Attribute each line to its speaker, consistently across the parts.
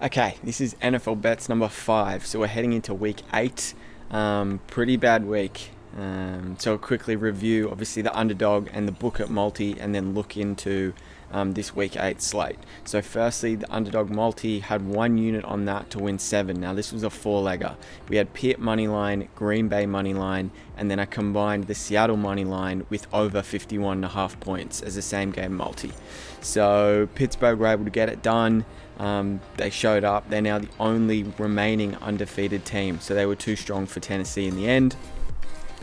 Speaker 1: Okay, this is NFL bets number 5. So we're heading into week 8. Pretty bad week. So I'll quickly review, obviously, the underdog and the book at multi, and then look into this week 8 slate. So firstly, the underdog multi had 1 unit on that to win 7. Now this was a 4-legger. We had Pitt money line, Green Bay money line, and then I combined the Seattle money line with over 51.5 points as a same game multi. So Pittsburgh were able to get it done. They showed up. They're now the only remaining undefeated team. So they were too strong for Tennessee in the end.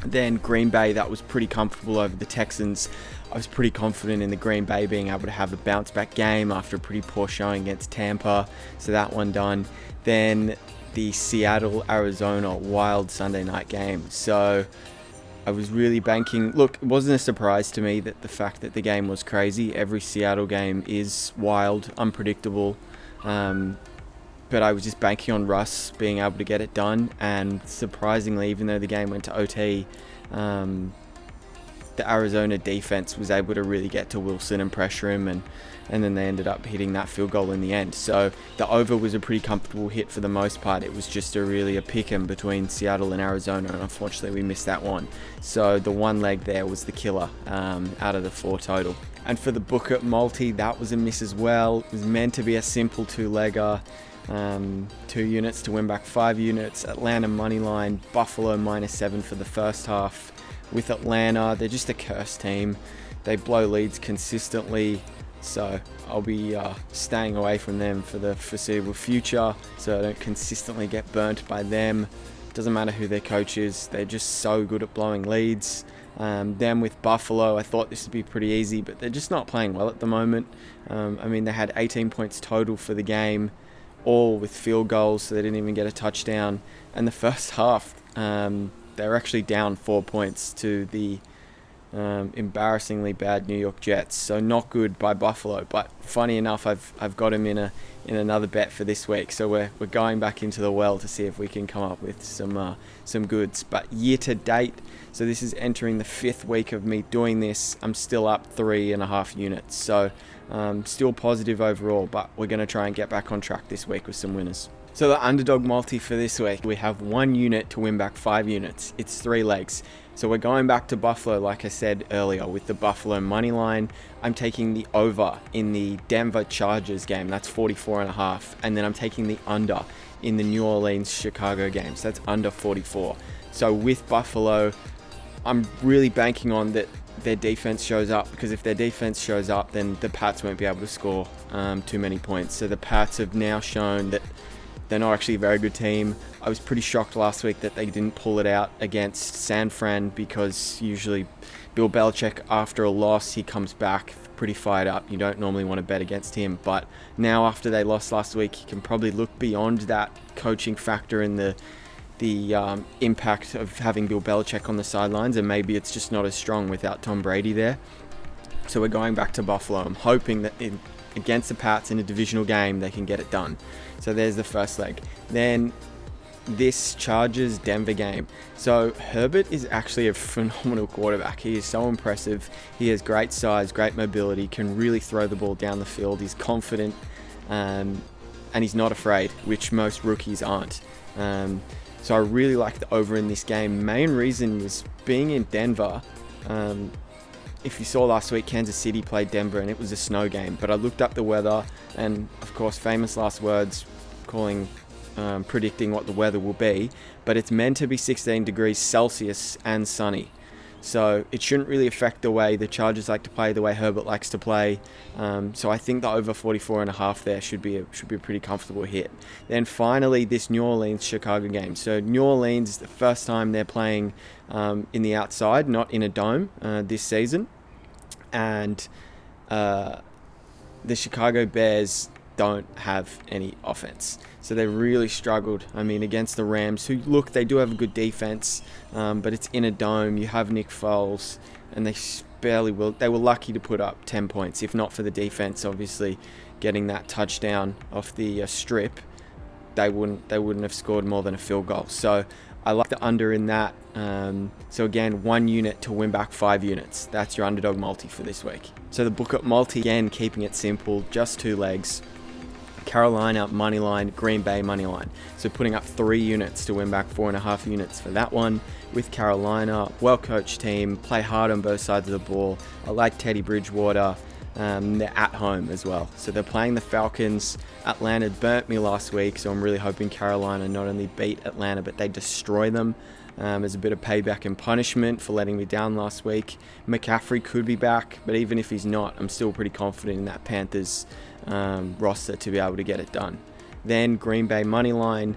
Speaker 1: Then Green Bay, that was pretty comfortable over the Texans. I was pretty confident in the Green Bay being able to have a bounce back game after a pretty poor showing against Tampa. So that one done. Then the Seattle-Arizona wild Sunday night game. So I was really banking. Look, it wasn't a surprise to me that the fact that the game was crazy. Every Seattle game is wild, unpredictable. But I was just banking on Russ being able to get it done. And surprisingly, even though the game went to OT, the Arizona defense was able to really get to Wilson and pressure him, and then they ended up hitting that field goal in the end. So the over was a pretty comfortable hit for the most part. It was just a pick-em between Seattle and Arizona, and unfortunately we missed that one. So the one leg there was the killer out of the 4 total. And for the book at multi, that was a miss as well. It was meant to be a simple 2-legger. 2 units to win back 5 units. Atlanta money line, Buffalo -7 for the first half. With Atlanta, they're just a cursed team. They blow leads consistently, so I'll be staying away from them for the foreseeable future so I don't consistently get burnt by them. Doesn't matter who their coach is, they're just so good at blowing leads. Then with Buffalo, I thought this would be pretty easy, but they're just not playing well at the moment. They had 18 points total for the game, all with field goals, so they didn't even get a touchdown. And the first half, they were actually down 4 points to the embarrassingly bad New York Jets. So not good by Buffalo. But funny enough, I've got him in another bet for this week. So we're going back into the well to see if we can come up with some goods. But year to date, so this is entering the 5th week of me doing this. I'm still up 3.5 units. So still positive overall, but we're going to try and get back on track this week with some winners. So the underdog multi for this week, we have 1 unit to win back 5 units. It's 3 legs. So we're going back to Buffalo, like I said earlier, with the Buffalo money line. I'm taking the over in the Denver Chargers game. That's 44.5. And then I'm taking the under in the New Orleans Chicago game. So that's under 44. So with Buffalo, I'm really banking on that their defense shows up, because if their defense shows up, then the Pats won't be able to score too many points. So the Pats have now shown that they're not actually a very good team. I was pretty shocked last week that they didn't pull it out against San Fran, because usually Bill Belichick, after a loss, he comes back pretty fired up. You don't normally want to bet against him. But now after they lost last week, you can probably look beyond that coaching factor and the impact of having Bill Belichick on the sidelines, and maybe it's just not as strong without Tom Brady there. So we're going back to Buffalo. I'm hoping that against the Pats in a divisional game, they can get it done. So there's the first leg. Then this Chargers-Denver game. So Herbert is actually a phenomenal quarterback. He is so impressive. He has great size, great mobility, can really throw the ball down the field. He's confident, and he's not afraid, which most rookies aren't. So I really like the over in this game. Main reason was being in Denver. If you saw last week, Kansas City played Denver and it was a snow game. But I looked up the weather, and of course, famous last words, predicting what the weather will be. But it's meant to be 16 degrees Celsius and sunny. So it shouldn't really affect the way the Chargers like to play, the way Herbert likes to play. So I think the over 44.5 there should be a pretty comfortable hit. Then finally, this New Orleans-Chicago game. So New Orleans is the first time they're playing in the outside, not in a dome this season. And the Chicago Bears don't have any offense. So they really struggled, against the Rams, who, look, they do have a good defense, but it's in a dome. You have Nick Foles, and they barely will. They were lucky to put up 10 points, if not for the defense, obviously, getting that touchdown off the strip. They wouldn't have scored more than a field goal. So I like the under in that. So again, 1 unit to win back 5 units. That's your underdog multi for this week. So the book up multi, again, keeping it simple, just 2 legs. Carolina money line, Green Bay money line. So putting up 3 units to win back 4.5 units for that one. With Carolina, well-coached team, play hard on both sides of the ball. I like Teddy Bridgewater. They're at home as well. So they're playing the Falcons. Atlanta burnt me last week, so I'm really hoping Carolina not only beat Atlanta, but they destroy them as a bit of payback and punishment for letting me down last week. McCaffrey could be back, but even if he's not, I'm still pretty confident in that Panthers roster to be able to get it done. Then Green Bay money line.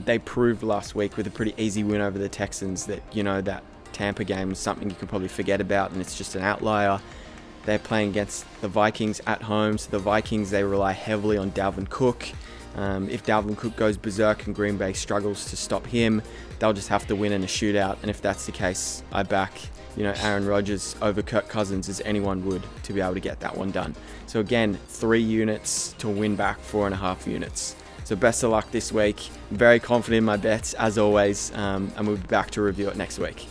Speaker 1: They proved last week with a pretty easy win over the Texans that, that Tampa game is something you could probably forget about, and it's just an outlier. They're playing against the Vikings at home, so the Vikings, they rely heavily on Dalvin Cook. If Dalvin Cook goes berserk and Green Bay struggles to stop him, they'll just have to win in a shootout, and if that's the case, I back Aaron Rodgers over Kirk Cousins as anyone would to be able to get that one done. So again, 3 units to win back 4.5 units. So best of luck this week. Very confident in my bets, as always, and we'll be back to review it next week.